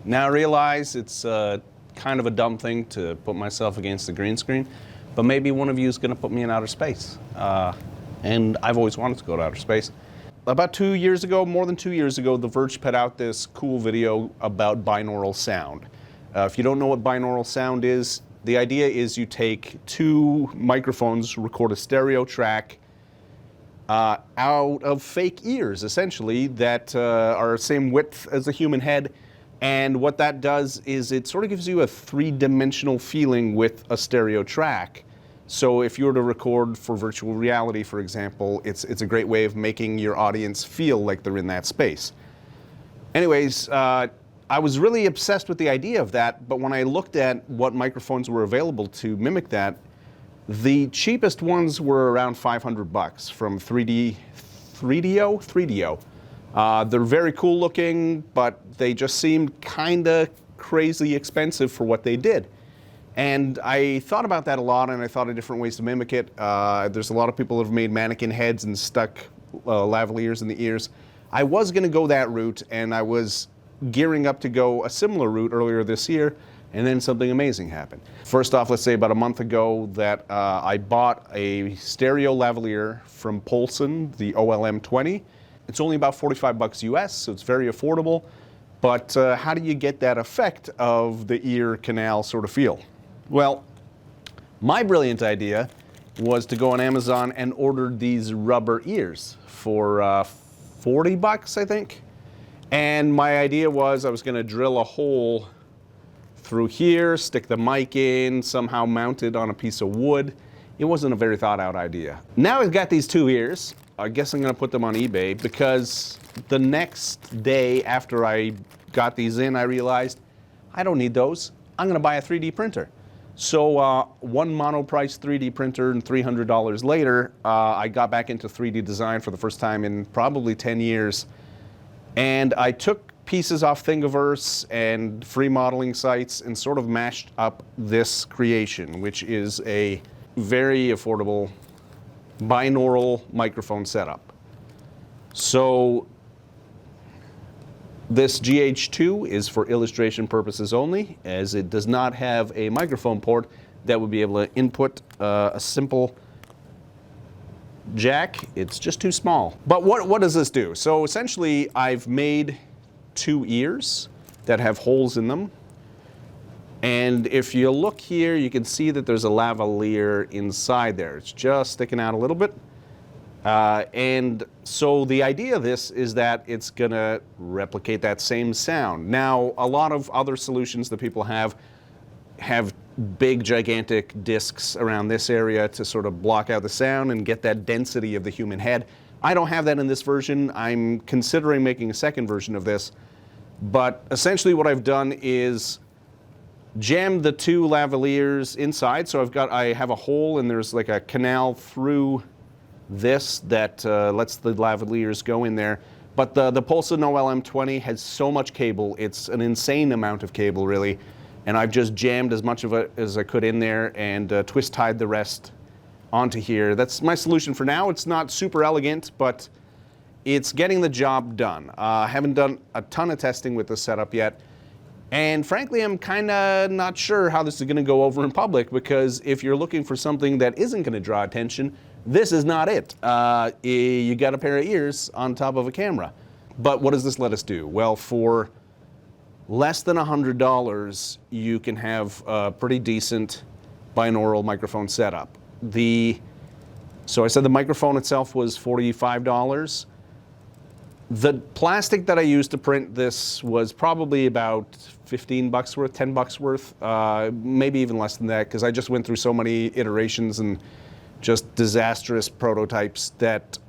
Now I realize it's kind of a dumb thing to put myself against the green screen, but maybe one of you is going to put me in outer space. And I've always wanted to go to outer space. About 2 years ago, more than 2 years ago, The Verge put out this cool video about binaural sound. If you don't know what binaural sound is, the idea is you take two microphones, record a stereo track out of fake ears, essentially, that are the same width as the human head. And what that does is it sort of gives you a three-dimensional feeling with a stereo track. So if you were to record for virtual reality, for example, it's a great way of making your audience feel like they're in that space. Anyways, I was really obsessed with the idea of that, but when I looked at what microphones were available to mimic that, the cheapest ones were around $500 from 3DO. They're very cool looking, but they just seemed kinda crazy expensive for what they did. And I thought about that a lot, and I thought of different ways to mimic it. There's a lot of people that have made mannequin heads and stuck lavaliers in the ears. I was gonna go that route, and I was gearing up to go a similar route earlier this year, and then something amazing happened. First off, let's say about a month ago that I bought a stereo lavalier from Polson, the OLM20. It's only about $45 US, so it's very affordable. But how do you get that effect of the ear canal sort of feel? Well, my brilliant idea was to go on Amazon and order these rubber ears for $40, I think. And my idea was I was going to drill a hole through here, stick the mic in, somehow mount it on a piece of wood. It wasn't a very thought out idea. Now I've got these two ears. I guess I'm going to put them on eBay because the next day after I got these in, I realized I don't need those. I'm going to buy a 3D printer. So one mono-price 3D printer and $300 later, I got back into 3D design for the first time in probably 10 years. And I took pieces off Thingiverse and free modeling sites and sort of mashed up this creation, which is a very affordable binaural microphone setup. So this GH2 is for illustration purposes only, as it does not have a microphone port that would be able to input a simple jack. It's just too small. But what does this do? So essentially, I've made two ears that have holes in them. And if you look here, you can see that there's a lavalier inside there. It's just sticking out a little bit. And so the idea of this is that it's gonna replicate that same sound. Now, a lot of other solutions that people have big, gigantic discs around this area to sort of block out the sound and get that density of the human head. I don't have that in this version. I'm considering making a second version of this. But essentially what I've done is jammed the two lavaliers inside. So I have a hole and there's like a canal through this that lets the lavaliers go in there. But the Polson OLM20 has so much cable. It's an insane amount of cable, really. And I've just jammed as much of it as I could in there and twist-tied the rest onto here. That's my solution for now. It's not super elegant, but it's getting the job done. I haven't done a ton of testing with this setup yet. And frankly, I'm kind of not sure how this is going to go over in public, because if you're looking for something that isn't going to draw attention, this is not it. You got a pair of ears on top of a camera. But what does this let us do? Well, for less than $100, you can have a pretty decent binaural microphone setup. So I said the microphone itself was $45. The plastic that I used to print this was probably about $15 worth, $10 worth, maybe even less than that, because I just went through so many iterations and just disastrous prototypes that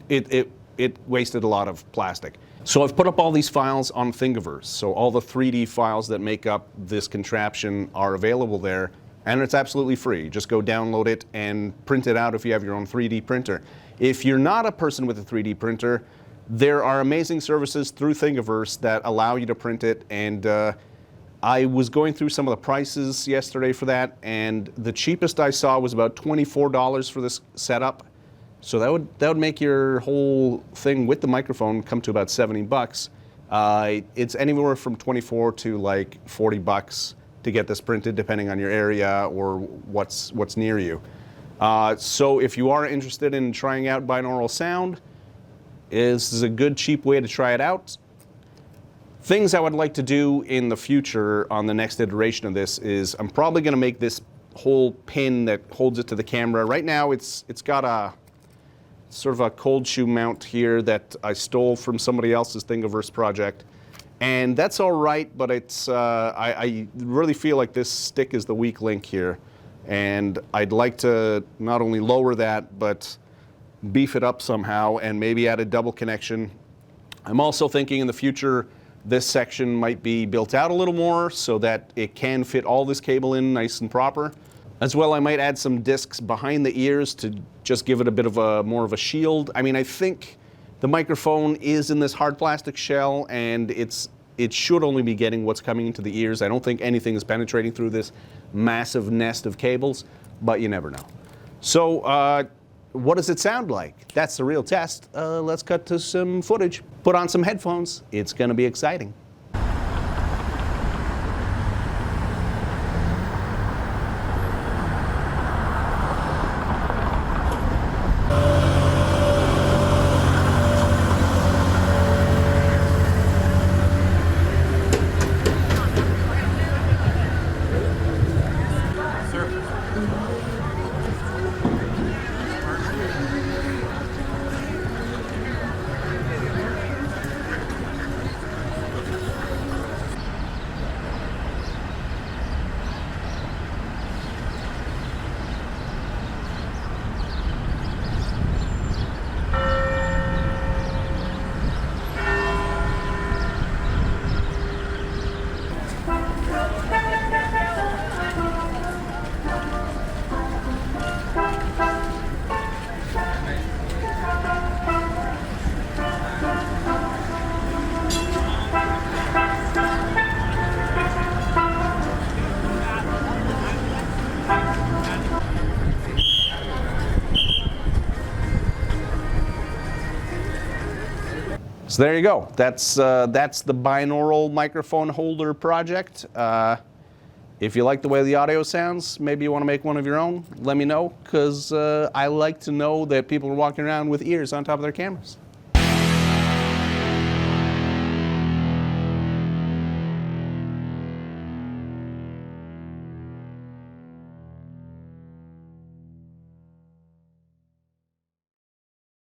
it wasted a lot of plastic. So I've put up all these files on Thingiverse. So all the 3D files that make up this contraption are available there, and it's absolutely free. Just go download it and print it out if you have your own 3D printer. If you're not a person with a 3D printer, there are amazing services through Thingiverse that allow you to print it, and I was going through some of the prices yesterday for that, and the cheapest I saw was about $24 for this setup. So that would make your whole thing with the microphone come to about $70. It's anywhere from 24 to like 40 bucks to get this printed, depending on your area or what's near you. So if you are interested in trying out binaural sound, this is a good, cheap way to try it out. Things I would like to do in the future on the next iteration of this is I'm probably going to make this whole pin that holds it to the camera. Right now it's got a sort of a cold shoe mount here that I stole from somebody else's Thingiverse project. And that's all right, but it's I really feel like this stick is the weak link here. And I'd like to not only lower that, but beef it up somehow and maybe add a double connection. I'm also thinking in the future this section might be built out a little more so that it can fit all this cable in nice and proper. As well, I might add some discs behind the ears to just give it a bit of a more of a shield. I mean, I think the microphone is in this hard plastic shell, and it should only be getting what's coming into the ears. I don't think anything is penetrating through this massive nest of cables, but you never know. So what does it sound like? That's the real test. Let's cut to some footage. Put on some headphones. It's gonna be exciting. So there you go. That's the binaural microphone holder project. If you like the way the audio sounds, maybe you want to make one of your own, let me know, because I like to know that people are walking around with ears on top of their cameras.